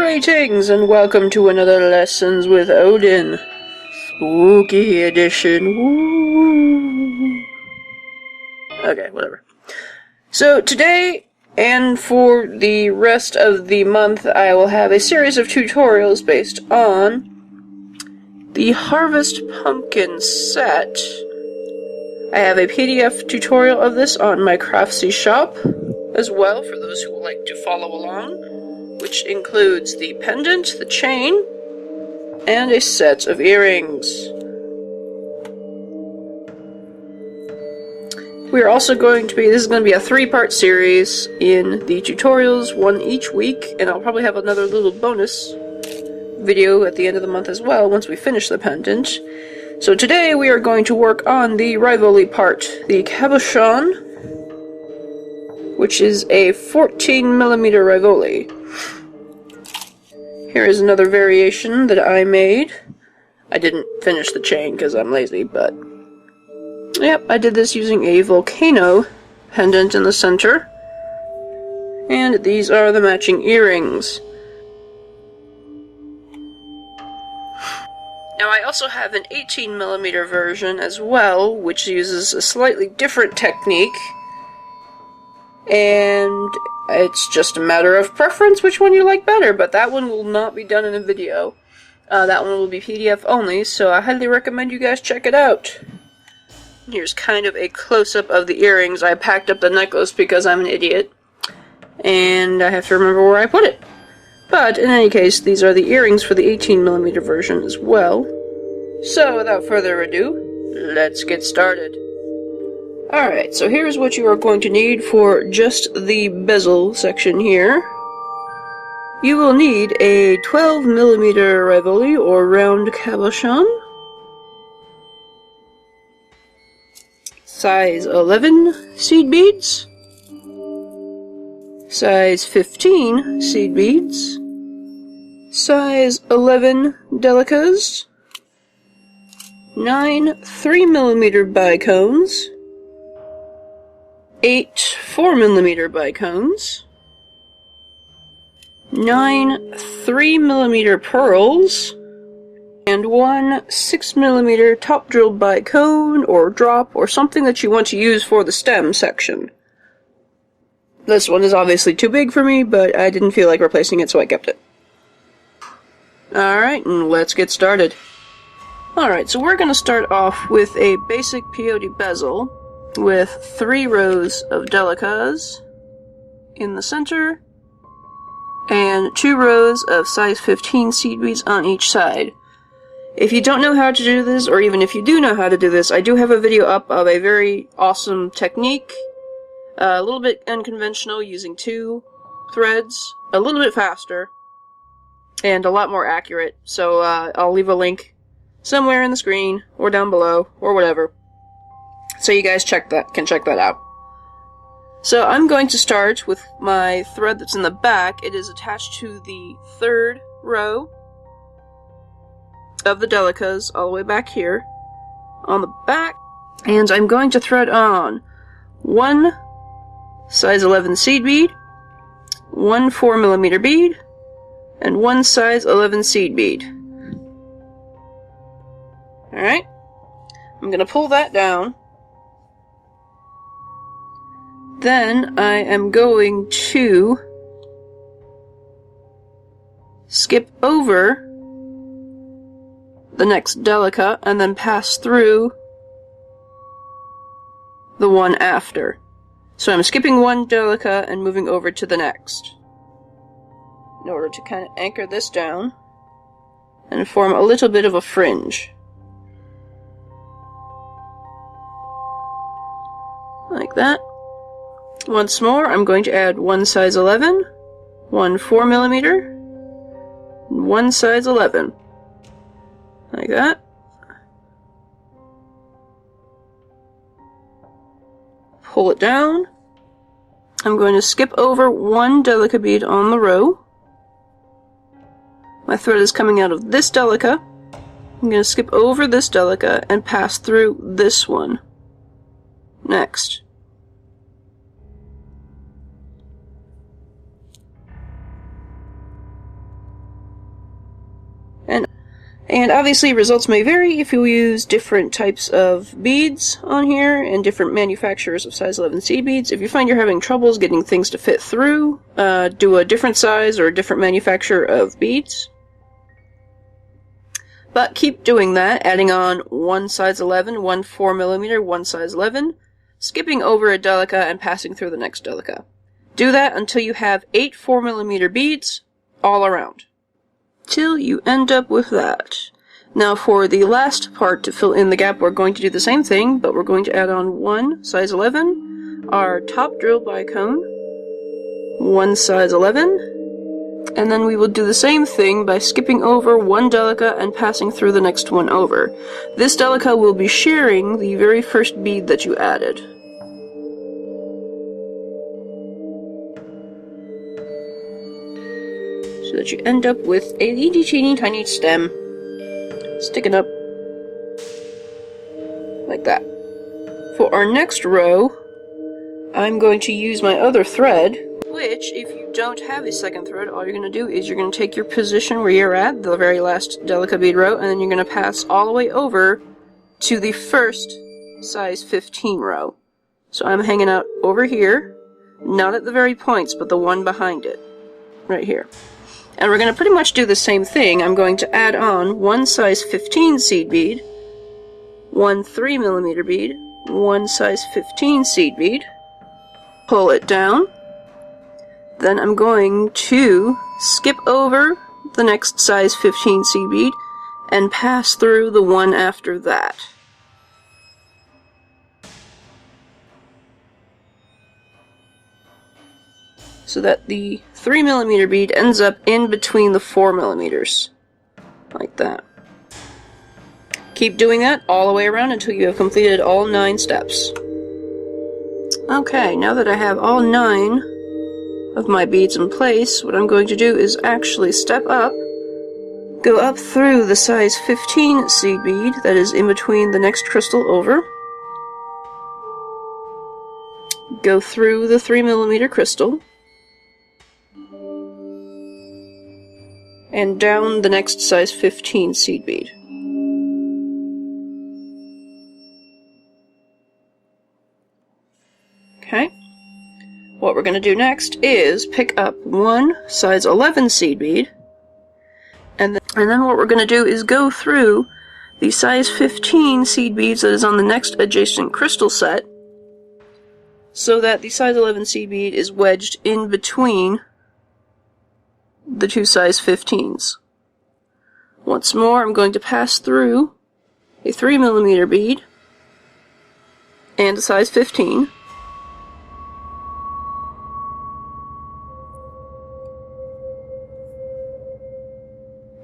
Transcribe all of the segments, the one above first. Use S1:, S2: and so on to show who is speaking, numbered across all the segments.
S1: Greetings and welcome to another Lessons with Odin. Spooky edition. Woo. Okay, whatever. So today, and for the rest of the month, I will have a series of tutorials based on the Harvest Pumpkin set. I have a PDF tutorial of this on my Craftsy shop as well, for those who would like to follow along, which includes the pendant, the chain, and a set of earrings. We're also going to be, this is going to be a 3-part series in the tutorials, one each week, and I'll probably have another little bonus video at the end of the month as well, once we finish the pendant. So today we are going to work on the Rivoli part, the cabochon, which is a 14mm Rivoli. Here is another variation that I made. I didn't finish the chain because I'm lazy, but yep, I did this using a volcano pendant in the center. And these are the matching earrings. Now I also have an 18mm version as well, which uses a slightly different technique. And it's just a matter of preference which one you like better, but that one will not be done in a video. That one will be PDF only, so I highly recommend you guys check it out. Here's kind of a close-up of the earrings. I packed up the necklace because I'm an idiot, and I have to remember where I put it. But in any case, these are the earrings for the 18mm version as well. So without further ado, let's get started. Alright, so here's what you are going to need for just the bezel section here. You will need a 12mm Rivoli, or round cabochon, size 11 seed beads, size 15 seed beads, size 11 Delicas, 9 3mm bicones, 8 4mm bicones, 9 3mm pearls, and 1 6mm top-drilled bicone or drop or something that you want to use for the stem section. This one is obviously too big for me, but I didn't feel like replacing it, so I kept it. Alright, and let's get started. Alright, so we're going to start off with a basic peyote bezel with 3 rows of Delicas in the center, and 2 rows of size 15 seed beads on each side. If you don't know how to do this, or even if you do know how to do this, I do have a video up of a very awesome technique, a little bit unconventional, using 2 threads, a little bit faster, and a lot more accurate, so I'll leave a link somewhere in the screen, or down below, or whatever, so you guys can check that out. So I'm going to start with my thread that's in the back. It is attached to the 3rd row of the Delicas, all the way back here, on the back, and I'm going to thread on 1 size 11 seed bead, 1 4mm bead, and 1 size 11 seed bead. Alright, I'm going to pull that down. Then I am going to skip over the next Delica and then pass through the one after. So I'm skipping one Delica and moving over to the next, in order to kind of anchor this down and form a little bit of a fringe. Like that. Once more, I'm going to add 1 size 11, 1 4mm, and 1 size 11. Like that. Pull it down. I'm going to skip over 1 Delica bead on the row. My thread is coming out of this Delica. I'm going to skip over this Delica and pass through this one next. And obviously results may vary if you use different types of beads on here and different manufacturers of size 11 seed beads. If you find you're having troubles getting things to fit through, do a different size or a different manufacturer of beads. But keep doing that, adding on one size 11, one 4mm, one size 11, skipping over a Delica and passing through the next Delica. Do that until you have 8 4mm beads all around, till you end up with that. Now for the last part to fill in the gap, we're going to do the same thing, but we're going to add on one size 11, our Top-Drilled Bicone, one size 11, and then we will do the same thing by skipping over one Delica and passing through the next one over. This Delica will be sharing the very first bead that you added. So that you end up with a teeny tiny stem sticking up like that. For our next row, I'm going to use my other thread, which, if you don't have a second thread, all you're going to do is you're going to take your position where you're at, the very last Delica bead row, and then you're going to pass all the way over to the first size 15 row. So I'm hanging out over here, not at the very points, but the one behind it, right here. And we're going to pretty much do the same thing. I'm going to add on one size 15 seed bead, one 3mm bead, one size 15 seed bead, pull it down, then I'm going to skip over the next size 15 seed bead and pass through the one after that. So that the 3mm bead ends up in between the 4mm, like that. Keep doing that all the way around until you have completed all 9 steps. Okay, now that I have all 9 of my beads in place, what I'm going to do is actually step up, go up through the size 15 seed bead that is in between the next crystal over, go through the 3mm crystal, and down the next size 15 seed bead. Okay. What we're going to do next is pick up one size 11 seed bead, and then what we're going to do is go through the size 15 seed beads that is on the next adjacent crystal set, so that the size 11 seed bead is wedged in between the two size 15s. Once more, I'm going to pass through a 3mm bead and a size 15.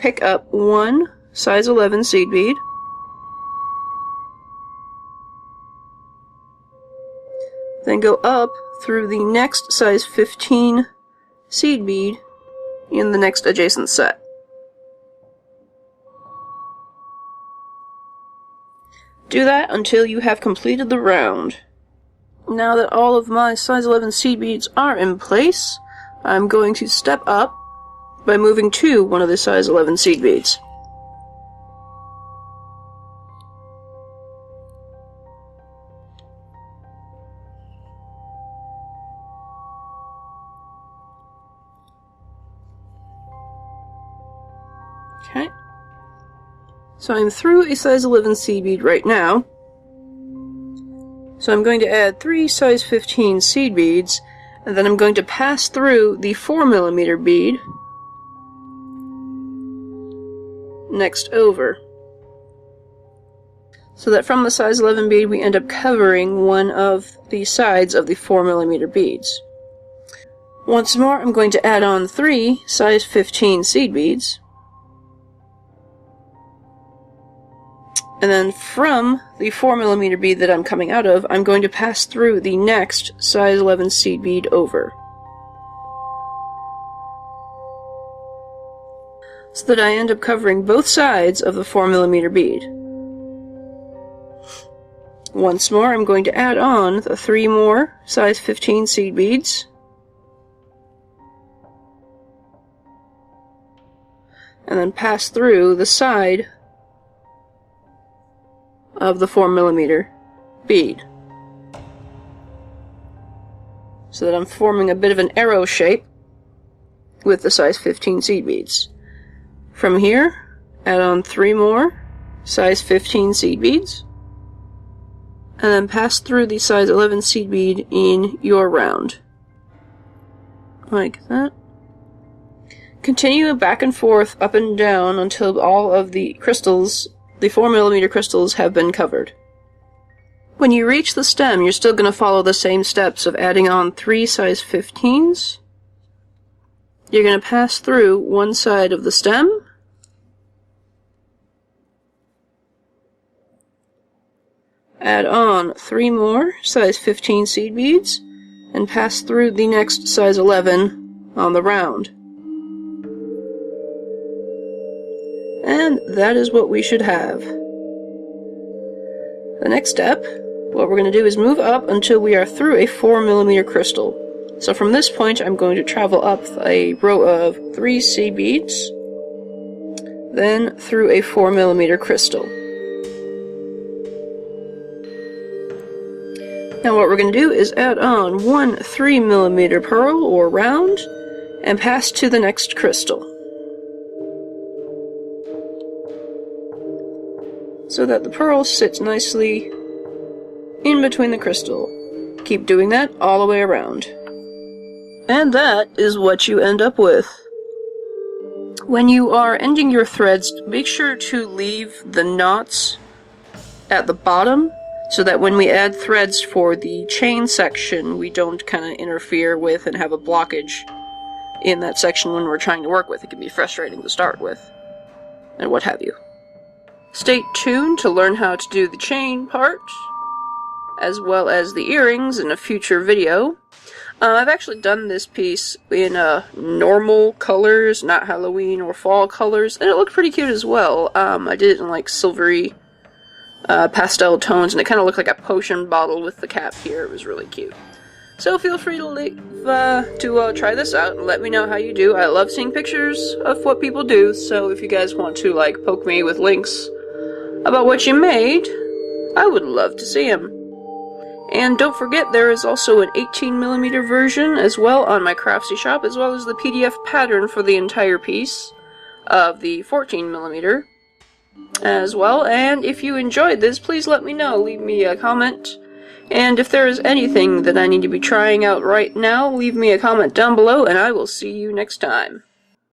S1: Pick up one size 11 seed bead, then go up through the next size 15 seed bead in the next adjacent set. Do that until you have completed the round. Now that all of my size 11 seed beads are in place, I'm going to step up by moving to one of the size 11 seed beads. Okay. So I'm through a size 11 seed bead right now. So I'm going to add 3 size 15 seed beads, and then I'm going to pass through the 4mm bead next over. So that from the size 11 bead we end up covering one of the sides of the 4mm beads. Once more, I'm going to add on 3 size 15 seed beads. And then from the 4mm bead that I'm coming out of, I'm going to pass through the next size 11 seed bead over. So that I end up covering both sides of the 4mm bead. Once more, I'm going to add on the 3 more size 15 seed beads. and then pass through the side of the 4mm bead, so that I'm forming a bit of an arrow shape with the size 15 seed beads. From here, add on 3 more size 15 seed beads, and then pass through the size 11 seed bead in your round. Like that. Continue back and forth, up and down, until all of the crystals, the 4mm crystals, have been covered. When you reach the stem, you're still going to follow the same steps of adding on 3 size 15s. You're going to pass through one side of the stem, add on 3 more size 15 seed beads, and pass through the next size 11 on the round. And that is what we should have. The next step, what we're going to do is move up until we are through a 4mm crystal. So from this point, I'm going to travel up a row of 3 seed beads, then through a 4mm crystal. Now what we're going to do is add on 1 3mm pearl or round, and pass to the next crystal, so that the pearl sits nicely in between the crystal. Keep doing that all the way around. And that is what you end up with. When you are ending your threads, make sure to leave the knots at the bottom, so that when we add threads for the chain section, we don't kind of interfere with and have a blockage in that section when we're trying to work with. It can be frustrating to start with, and what have you. Stay tuned to learn how to do the chain part, as well as the earrings in a future video. I've actually done this piece in normal colors, not Halloween or fall colors, and it looked pretty cute as well. I did it in like silvery pastel tones, and it kind of looked like a potion bottle with the cap here. It was really cute. So feel free to try this out and let me know how you do. I love seeing pictures of what people do, so if you guys want to like poke me with links about what you made, I would love to see them. And don't forget, there is also an 18mm version as well on my Craftsy shop, as well as the PDF pattern for the entire piece of the 14mm as well. And if you enjoyed this, please let me know. Leave me a comment. And if there is anything that I need to be trying out right now, leave me a comment down below, and I will see you next time.